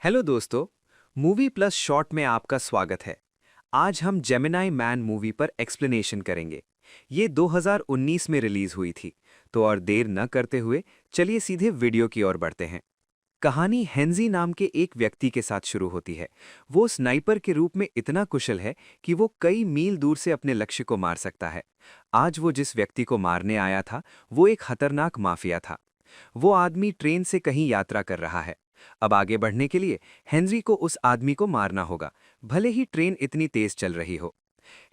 Hello दोस्तों। Movie plus short में आपका स्वागत है। आज हम जेमिनाई मैन मूवी पर एक्सप्लेनेशन करेंगे। ये 2019 में रिलीज हुई थी। तो और देर न करते हुए चलिए सीधे वीडियो की ओर बढ़ते हैं। कहानी हेंजी नाम के एक व्यक्ति के साथ शुरू होती है। वो स्नाइपर के रूप में इतना कुशल है कि वो कई मील दूर से अपने लक्ष्य को मार सकता है। आज वो जिस व्यक्ति को मारने आया था वो एक खतरनाक माफिया था। वो आदमी ट्रेन से कहीं यात्रा कर रहा है। अब आगे बढ़ने के लिए हेनरी को उस आदमी को मारना होगा, भले ही ट्रेन इतनी तेज चल रही हो।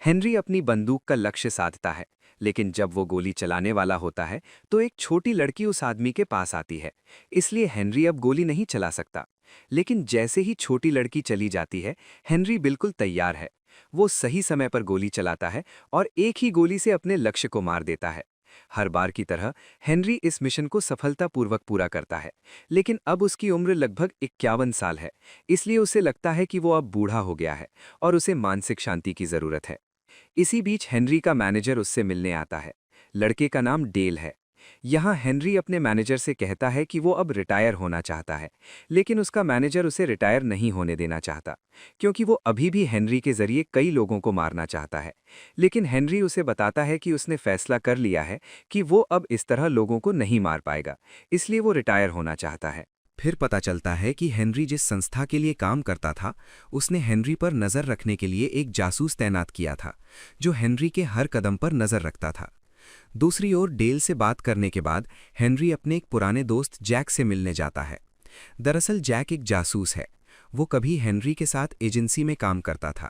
हेनरी अपनी बंदूक का लक्ष्य साधता है, लेकिन जब वो गोली चलाने वाला होता है तो एक छोटी लड़की उस आदमी के पास आती है। इसलिए हेनरी अब गोली नहीं चला सकता। लेकिन जैसे ही छोटी लड़की चली जाती है, हेनरी बिल्कुल तैयार है। वो सही समय पर गोली चलाता है और एक ही गोली से अपने लक्ष्य को मार देता है। हर बार की तरह हेनरी इस मिशन को सफलतापूर्वक पूरा करता है। लेकिन अब उसकी उम्र लगभग 51 साल है। इसलिए उसे लगता है कि वो अब बूढ़ा हो गया है और उसे मानसिक शांति की जरूरत है। इसी बीच हेनरी का मैनेजर उससे मिलने आता है। लड़के का नाम डेल है। यहाँ हेनरी अपने मैनेजर से कहता है कि वो अब रिटायर होना चाहता है। लेकिन उसका मैनेजर उसे रिटायर नहीं होने देना चाहता, क्योंकि वो अभी भी हेनरी के जरिए कई लोगों को मारना चाहता है। लेकिन हेनरी उसे बताता है कि उसने फैसला कर लिया है कि वो अब इस तरह लोगों को नहीं मार पाएगा, इसलिए वो रिटायर होना चाहता है। फिर पता चलता है कि हेनरी जिस संस्था के लिए काम करता था, उसने हेनरी पर नज़र रखने के लिए एक जासूस तैनात किया था, जो हेनरी के हर कदम पर नज़र रखता था। दूसरी ओर डेल से बात करने के बाद हेनरी अपने एक पुराने दोस्त जैक से मिलने जाता है। दरअसल जैक एक जासूस है। वो कभी हेनरी के साथ एजेंसी में काम करता था।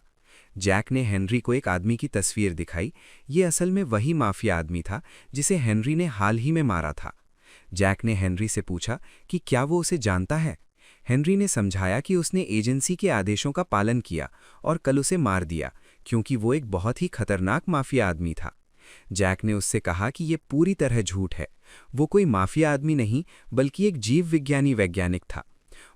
जैक ने हेनरी को एक आदमी की तस्वीर दिखाई। ये असल में वही माफिया आदमी था जिसे हेनरी ने हाल ही में मारा था। जैक ने हेनरी से पूछा कि क्या वो उसे जानता है। हेनरी ने समझाया कि उसने एजेंसी के आदेशों का पालन किया और कल उसे मार दिया, क्योंकि वो एक बहुत ही खतरनाक माफिया आदमी था। जैक ने उससे कहा कि ये पूरी तरह झूठ है। वो कोई माफिया आदमी नहीं, बल्कि एक जीव विज्ञानी वैज्ञानिक था।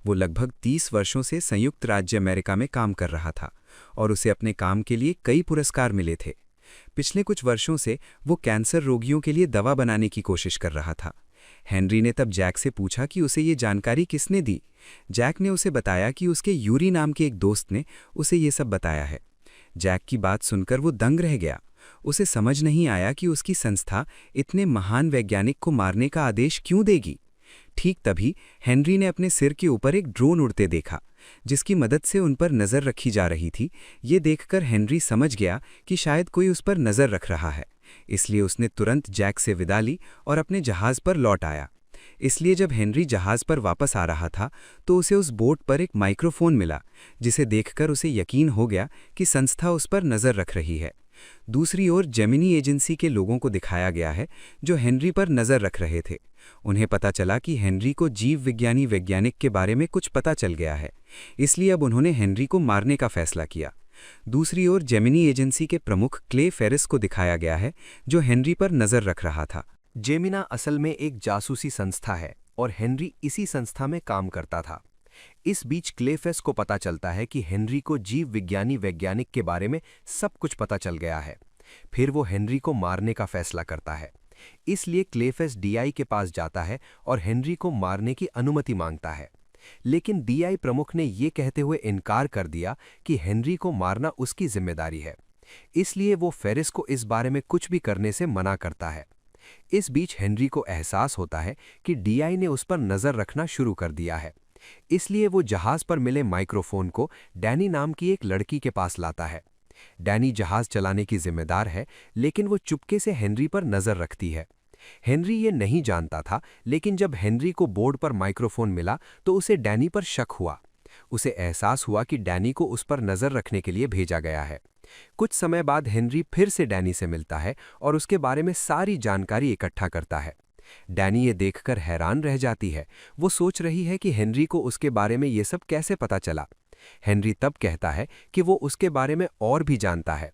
वो लगभग 30 वर्षों से संयुक्त राज्य अमेरिका में काम कर रहा था और उसे अपने काम के लिए कई पुरस्कार मिले थे। पिछले कुछ वर्षों से वो कैंसर रोगियों के लिए दवा बनाने की कोशिश कर रहा था। हेनरी ने तब जैक से पूछा कि उसे ये जानकारी किसने दी। जैक ने उसे बताया कि उसके यूरी नाम के एक दोस्त ने उसे ये सब बताया है। जैक की बात सुनकर वो दंग रह गया। उसे समझ नहीं आया कि उसकी संस्था इतने महान वैज्ञानिक को मारने का आदेश क्यों देगी। ठीक तभी हेनरी ने अपने सिर के ऊपर एक ड्रोन उड़ते देखा, जिसकी मदद से उन पर नज़र रखी जा रही थी। ये देखकर हेनरी समझ गया कि शायद कोई उस पर नज़र रख रहा है। इसलिए उसने तुरंत जैक से विदा ली और अपने जहाज़ पर लौट आया। इसलिए जब हेनरी जहाज़ पर वापस आ रहा था तो उसे उस बोट पर एक माइक्रोफोन मिला, जिसे देखकर उसे यकीन हो गया कि संस्था उस पर नज़र रख रही है। दूसरी ओर जेमिनी एजेंसी के लोगों को दिखाया गया है, जो हेनरी पर नज़र रख रहे थे। उन्हें पता चला कि हेनरी को जीव विज्ञानी वैज्ञानिक के बारे में कुछ पता चल गया है। इसलिए अब उन्होंने हेनरी को मारने का फैसला किया। दूसरी ओर जेमिनी एजेंसी के प्रमुख क्ले फेरिस को दिखाया गया है, जो हेनरी पर नज़र रख रहा था। जेमिना असल में एक जासूसी संस्था है और हेनरी इसी संस्था में काम करता था। इस बीच क्लेफेस को पता चलता है कि हेनरी को जीव विज्ञानी वैज्ञानिक के बारे में सब कुछ पता चल गया है। फिर वो हेनरी को मारने का फैसला करता है। इसलिए क्लेफेस डीआई के पास जाता है और हेनरी को मारने की अनुमति मांगता है। लेकिन डीआई प्रमुख ने ये कहते हुए इनकार कर दिया कि हेनरी को मारना उसकी जिम्मेदारी है। इसलिए वो फेरिस को इस बारे में कुछ भी करने से मना करता है। इस बीच हेनरी को एहसास होता है कि डीआई ने उस पर नज़र रखना शुरू कर दिया है। इसलिए वो जहाज पर मिले माइक्रोफोन को डैनी नाम की एक लड़की के पास लाता है। डैनी जहाज चलाने की जिम्मेदार है, लेकिन वो चुपके से हेनरी पर नज़र रखती है। हेनरी ये नहीं जानता था, लेकिन जब हेनरी को बोर्ड पर माइक्रोफोन मिला तो उसे डैनी पर शक हुआ। उसे एहसास हुआ कि डैनी को उस पर नज़र रखने के लिए भेजा गया है। कुछ समय बाद हेनरी फिर से डैनी से मिलता है और उसके बारे में सारी जानकारी इकट्ठा करता है। डैनी ये देखकर हैरान रह जाती है। वो सोच रही है कि हेनरी को उसके बारे में ये सब कैसे पता चला। हेनरी तब कहता है कि वो उसके बारे में और भी जानता है।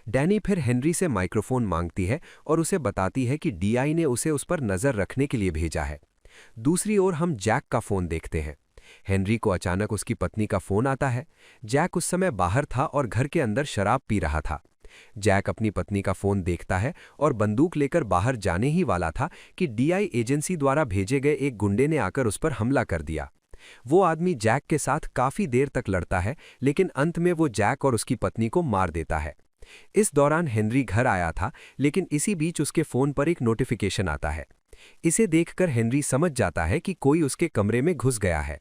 डैनी फिर हेनरी से माइक्रोफोन मांगती है और उसे बताती है कि डीआई ने उसे उस पर नज़र रखने के लिए भेजा है। दूसरी ओर हम जैक का फ़ोन देखते हैं। हेनरी को अचानक उसकी पत्नी का फ़ोन आता है। जैक उस समय बाहर था और घर के अंदर शराब पी रहा था। जैक अपनी पत्नी का फ़ोन देखता है और बंदूक लेकर बाहर जाने ही वाला था कि डीआई एजेंसी द्वारा भेजे गए एक गुंडे ने आकर उस पर हमला कर दिया। वो आदमी जैक के साथ काफी देर तक लड़ता है, लेकिन अंत में वो जैक और उसकी पत्नी को मार देता है। इस दौरान हेनरी घर आया था, लेकिन इसी बीच उसके फोन पर एक नोटिफिकेशन आता है। इसे देखकर हेनरी समझ जाता है कि कोई उसके कमरे में घुस गया है।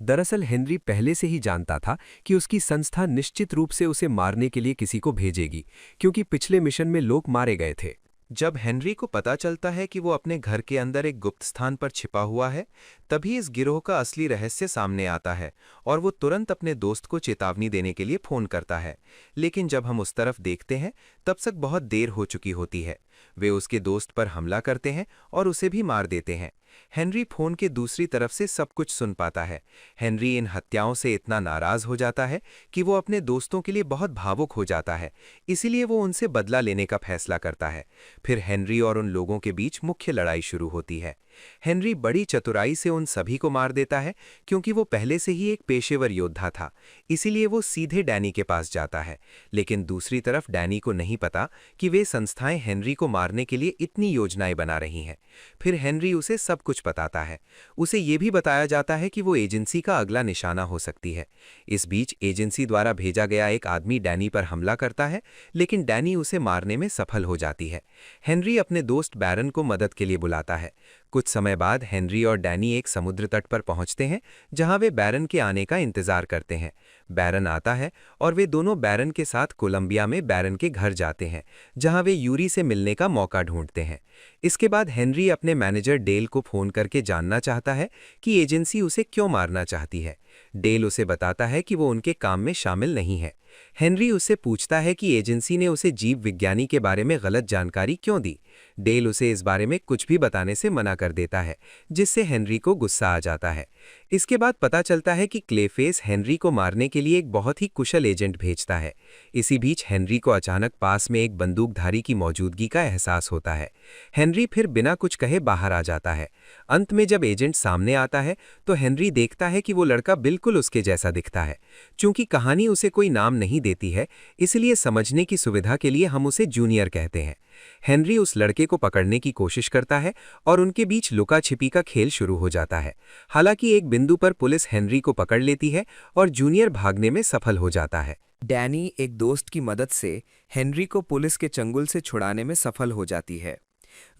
दरअसल हेनरी पहले से ही जानता था कि उसकी संस्था निश्चित रूप से उसे मारने के लिए किसी को भेजेगी, क्योंकि पिछले मिशन में लोग मारे गए थे। जब हेनरी को पता चलता है कि वो अपने घर के अंदर एक गुप्त स्थान पर छिपा हुआ है, तभी इस गिरोह का असली रहस्य सामने आता है और वो तुरंत अपने दोस्त को चेतावनी देने के लिए फोन करता है। लेकिन जब हम उस तरफ देखते हैं, तब तक बहुत देर हो चुकी होती है। वे उसके दोस्त पर हमला करते हैं और उसे भी मार देते हैं। हेनरी फोन के दूसरी तरफ से सब कुछ सुन पाता है। हेनरी इन हत्याओं से इतना नाराज हो जाता है कि वो अपने दोस्तों के लिए बहुत भावुक हो जाता है, इसीलिए वो उनसे बदला लेने का फैसला करता है। फिर हेनरी और उन लोगों के बीच मुख्य लड़ाई शुरू होती है। हेनरी बड़ी चतुराई से उन सभी को मार देता है, क्योंकि वो पहले से ही एक पेशेवर योद्धा था, इसीलिए वो सीधे डैनी के पास जाता है। लेकिन दूसरी तरफ डैनी को नहीं पता कि वे संस्थाएं हेनरी को मारने के लिए इतनी योजनाएं बना रही हैं। फिर हेनरी उसे सब कुछ बताता है। उसे ये भी बताया जाता है कि वो एजेंसी का अगला निशाना हो सकती है। इस बीच एजेंसी द्वारा भेजा गया एक आदमी डैनी पर हमला करता है, लेकिन डैनी उसे मारने में सफल हो जाती है। हेनरी अपने दोस्त बैरन को मदद के लिए बुलाता है। कुछ समय बाद हेनरी और डैनी एक समुद्र तट पर पहुंचते हैं, जहां वे बैरन के आने का इंतजार करते हैं। बैरन आता है और वे दोनों बैरन के साथ कोलंबिया में बैरन के घर जाते हैं, जहां वे यूरी से मिलने का मौका ढूंढते हैं। इसके बाद हेनरी अपने मैनेजर डेल को फोन करके जानना चाहता है कि एजेंसी उसे क्यों मारना चाहती है। डेल उसे बताता है कि वो उनके काम में शामिल नहीं है। हेनरी उससे पूछता है कि एजेंसी ने उसे जीव विज्ञानी के बारे में गलत जानकारी क्यों दी। डेल उसे इस बारे में कुछ भी बताने से मना कर देता है, जिससे हेनरी को गुस्सा आ जाता है। इसके बाद पता चलता है कि क्लेफेस हेनरी को मारने के लिए एक बहुत ही कुशल एजेंट भेजता है। इसी बीच हेनरी को अचानक पास में एक बंदूकधारी की मौजूदगी का एहसास होता है। हेनरी फिर बिना कुछ कहे बाहर आ जाता है। अंत में जब एजेंट सामने आता है, तो हेनरी देखता है कि वो लड़का बिल्कुल उसके जैसा दिखता है। चूंकि कहानी उसे कोई नाम नहीं देती है, इसलिए समझने की सुविधा के लिए हम उसे जूनियर कहते हैं। हेनरी उस लड़के को पकड़ने की कोशिश करता है और उनके बीच लुका छिपी का खेल शुरू हो जाता है। हालांकि एक बिंदु पर पुलिस हेनरी को पकड़ लेती है और जूनियर भागने में सफल हो जाता है। डैनी एक दोस्त की मदद से हेनरी को पुलिस के चंगुल से छुड़ाने में सफल हो जाती है।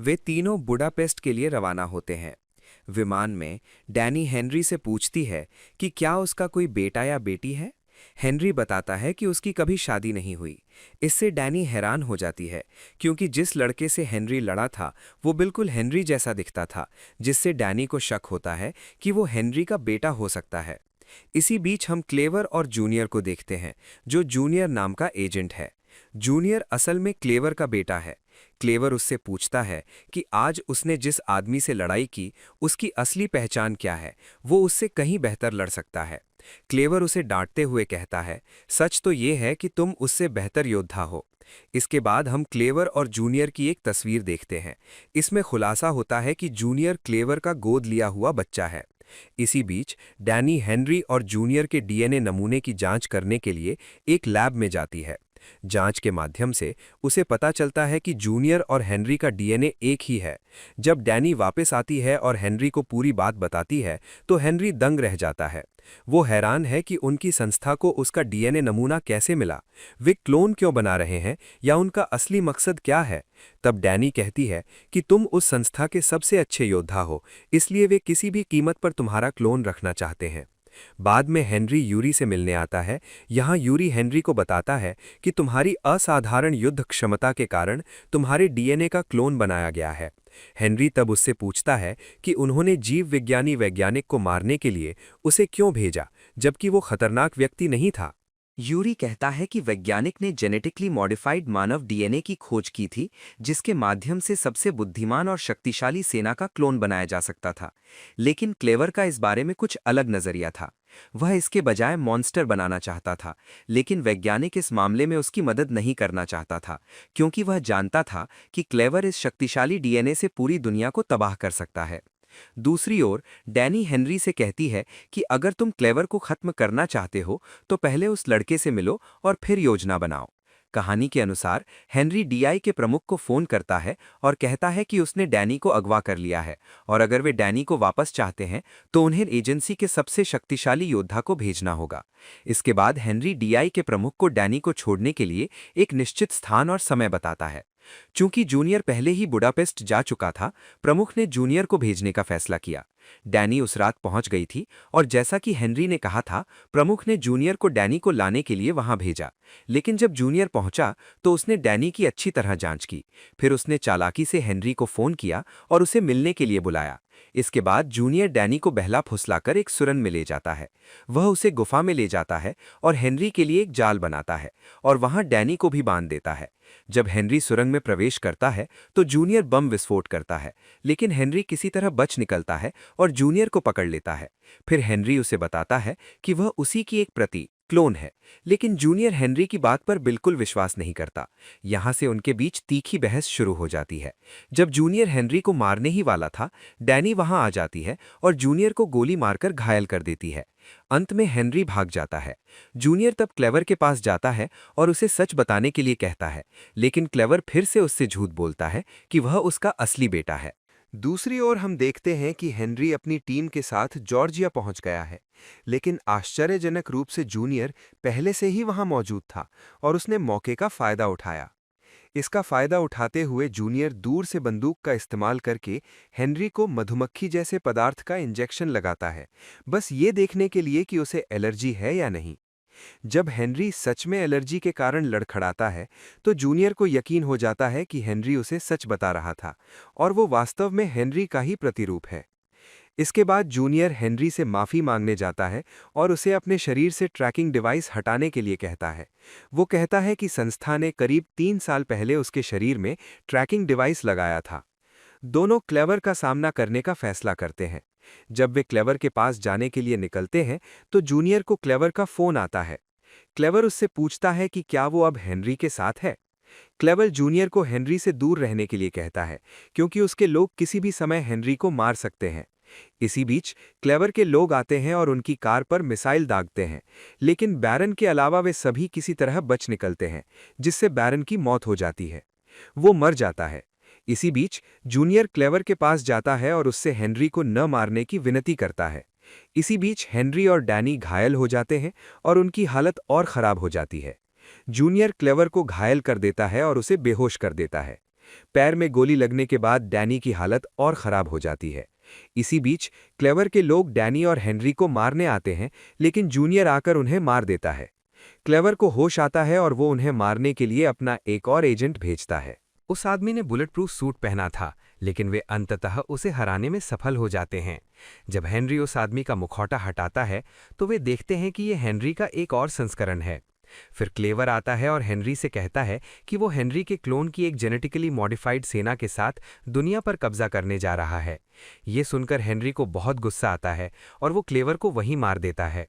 वे तीनों बुडापेस्ट के लिए रवाना होते हैं। विमान में डैनी हेनरी से पूछती है कि क्या उसका कोई बेटा या बेटी है। हेनरी बताता है कि उसकी कभी शादी नहीं हुई। इससे डैनी हैरान हो जाती है, क्योंकि जिस लड़के से हेनरी लड़ा था वो बिल्कुल हेनरी जैसा दिखता था, जिससे डैनी को शक होता है कि वो हेनरी का बेटा हो सकता है। इसी बीच हम क्लेवर और जूनियर को देखते हैं, जो जूनियर नाम का एजेंट है। जूनियर असल में क्लेवर का बेटा है। क्लेवर उससे पूछता है कि आज उसने जिस आदमी से लड़ाई की, उसकी असली पहचान क्या है, वो उससे कहीं बेहतर लड़ सकता है। क्लेवर उसे डांटते हुए कहता है, सच तो ये है कि तुम उससे बेहतर योद्धा हो। इसके बाद हम क्लेवर और जूनियर की एक तस्वीर देखते हैं। इसमें खुलासा होता है कि जूनियर क्लेवर का गोद लिया हुआ बच्चा है। इसी बीच डैनी हेनरी और जूनियर के डीएनए नमूने की जांच करने के लिए एक लैब में जाती है। जांच के माध्यम से उसे पता चलता है कि जूनियर और हेनरी का डीएनए एक ही है। जब डैनी वापस आती है और हेनरी को पूरी बात बताती है, तो हेनरी दंग रह जाता है। वो हैरान है कि उनकी संस्था को उसका डीएनए नमूना कैसे मिला, वे क्लोन क्यों बना रहे हैं या उनका असली मकसद क्या है। तब डैनी कहती है कि तुम उस संस्था के सबसे अच्छे योद्धा हो, इसलिए वे किसी भी कीमत पर तुम्हारा क्लोन रखना चाहते हैं। बाद में हेनरी यूरी से मिलने आता है। यहाँ यूरी हेनरी को बताता है कि तुम्हारी असाधारण युद्ध क्षमता के कारण तुम्हारे डीएनए का क्लोन बनाया गया है। हेनरी तब उससे पूछता है कि उन्होंने जीव विज्ञानी वैज्ञानिक को मारने के लिए उसे क्यों भेजा, जबकि वो खतरनाक व्यक्ति नहीं था। यूरी कहता है कि वैज्ञानिक ने जेनेटिकली मॉडिफाइड मानव डीएनए की खोज की थी, जिसके माध्यम से सबसे बुद्धिमान और शक्तिशाली सेना का क्लोन बनाया जा सकता था। लेकिन क्लेवर का इस बारे में कुछ अलग नजरिया था। वह इसके बजाय मॉन्स्टर बनाना चाहता था, लेकिन वैज्ञानिक इस मामले में उसकी मदद नहीं करना चाहता था, क्योंकि वह जानता था कि क्लेवर इस शक्तिशाली डीएनए से पूरी दुनिया को तबाह कर सकता है। दूसरी ओर डैनी हेनरी से कहती है कि अगर तुम क्लेवर को खत्म करना चाहते हो, तो पहले उस लड़के से मिलो और फिर योजना बनाओ। कहानी के अनुसार हेनरी डीआई के प्रमुख को फोन करता है और कहता है कि उसने डैनी को अगवा कर लिया है और अगर वे डैनी को वापस चाहते हैं तो उन्हें एजेंसी के सबसे शक्तिशाली योद्धा को भेजना होगा। इसके बाद हेनरी डीआई के प्रमुख को डैनी को छोड़ने के लिए एक निश्चित स्थान और समय बताता है। चूंकि जूनियर पहले ही बुडापेस्ट जा चुका था, प्रमुख ने जूनियर को भेजने का फैसला किया। डैनी उस रात पहुंच गई थी और जैसा कि हेनरी ने कहा था, प्रमुख ने जूनियर को डैनी को लाने के लिए वहां भेजा। लेकिन जब जूनियर पहुंचा तो उसने डैनी की अच्छी तरह जांच की। फिर उसने चालाकी से हेनरी को फोन किया और उसे मिलने के लिए बुलाया। इसके बाद जूनियर डैनी को बहला फुसलाकर एक सुरंग में ले जाता है। वह उसे गुफा में ले जाता है और हेनरी के लिए एक जाल बनाता है और वहां डैनी को भी बांध देता है। जब हेनरी सुरंग में प्रवेश करता है तो जूनियर बम विस्फोट करता है, लेकिन हेनरी किसी तरह बच निकलता है और जूनियर को पकड़ लेता है। फिर हेनरी उसे बताता है कि वह उसी की एक प्रति क्लोन है, लेकिन जूनियर हेनरी की बात पर बिल्कुल विश्वास नहीं करता। यहां से उनके बीच तीखी बहस शुरू हो जाती है। जब जूनियर हेनरी को मारने ही वाला था, डैनी वहां आ जाती है और जूनियर को गोली मारकर घायल कर देती है। अंत में हेनरी भाग जाता है। जूनियर तब क्लेवर के पास जाता है और उसे सच बताने के लिए कहता है, लेकिन क्लेवर फिर से उससे झूठ बोलता है कि वह उसका असली बेटा है। दूसरी ओर हम देखते हैं कि हेनरी अपनी टीम के साथ जॉर्जिया पहुंच गया है, लेकिन आश्चर्यजनक रूप से जूनियर पहले से ही वहां मौजूद था और उसने मौके का फायदा उठाया। इसका फायदा उठाते हुए जूनियर दूर से बंदूक का इस्तेमाल करके हेनरी को मधुमक्खी जैसे पदार्थ का इंजेक्शन लगाता है, बस ये देखने के लिए कि उसे एलर्जी है या नहीं। जब हेनरी सच में एलर्जी के कारण लड़खड़ाता है तो जूनियर को यकीन हो जाता है कि हेनरी उसे सच बता रहा था और वो वास्तव में हेनरी का ही प्रतिरूप है। इसके बाद जूनियर हेनरी से माफ़ी मांगने जाता है और उसे अपने शरीर से ट्रैकिंग डिवाइस हटाने के लिए कहता है। वो कहता है कि संस्था ने करीब 3 साल पहले उसके शरीर में ट्रैकिंग डिवाइस लगाया था। दोनों क्लेवर का सामना करने का फैसला करते हैं। जब वे क्लेवर के पास जाने के लिए निकलते हैं तो जूनियर को क्लेवर का फोन आता है। क्लेवर उससे पूछता है कि क्या वो अब हेनरी के साथ है। क्लेवर जूनियर को हेनरी से दूर रहने के लिए कहता है, क्योंकि उसके लोग किसी भी समय हेनरी को मार सकते हैं। इसी बीच क्लेवर के लोग आते हैं और उनकी कार पर मिसाइल दागते हैं, लेकिन बैरन के अलावा वे सभी किसी तरह बच निकलते हैं, जिससे बैरन की मौत हो जाती है। वो मर जाता है। इसी बीच जूनियर क्लेवर के पास जाता है और उससे हेनरी को न मारने की विनती करता है। इसी बीच हेनरी और डैनी घायल हो जाते हैं और उनकी हालत और खराब हो जाती है। जूनियर क्लेवर को घायल कर देता है और उसे बेहोश कर देता है। पैर में गोली लगने के बाद डैनी की हालत और खराब हो जाती है। इसी बीच क्लेवर के लोग डैनी और हेनरी को मारने आते हैं, लेकिन जूनियर आकर उन्हें मार देता है। क्लेवर को होश आता है और वो उन्हें मारने के लिए अपना एक और एजेंट भेजता है। उस आदमी ने बुलेट प्रूफ सूट पहना था, लेकिन वे अंततः उसे हराने में सफल हो जाते हैं। जब हेनरी उस आदमी का मुखौटा हटाता है तो वे देखते हैं कि यह हेनरी का एक और संस्करण है। फिर क्लेवर आता है और हेनरी से कहता है कि वो हेनरी के क्लोन की एक जेनेटिकली मॉडिफाइड सेना के साथ दुनिया पर कब्जा करने जा रहा है। ये सुनकर हेनरी को बहुत गुस्सा आता है और वो क्लेवर को वहीं मार देता है।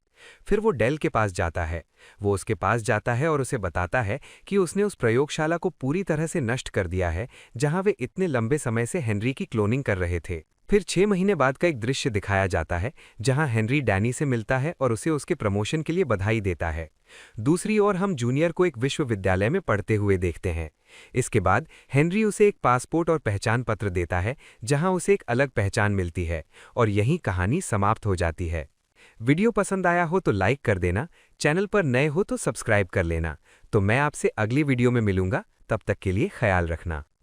फिर वो डेल के पास जाता है। वो उसके पास जाता है और उसे बताता है कि उसने उस प्रयोगशाला को पूरी तरह से नष्ट कर दिया है जहां वे इतने लंबे समय से हेनरी की क्लोनिंग कर रहे थे। फिर 6 महीने बाद का एक दृश्य दिखाया जाता है जहां हेनरी डैनी से मिलता है और उसे उसके प्रमोशन के लिए बधाई देता है। दूसरी ओर हम जूनियर को एक विश्वविद्यालय में पढ़ते हुए देखते हैं। इसके बाद हेनरी उसे एक पासपोर्ट और पहचान पत्र देता है जहां उसे एक अलग पहचान मिलती है और यहीं कहानी समाप्त हो जाती है। वीडियो पसंद आया हो तो लाइक कर देना, चैनल पर नए हो तो सब्सक्राइब कर लेना। तो मैं आपसे अगली वीडियो में मिलूंगा, तब तक के लिए ख्याल रखना।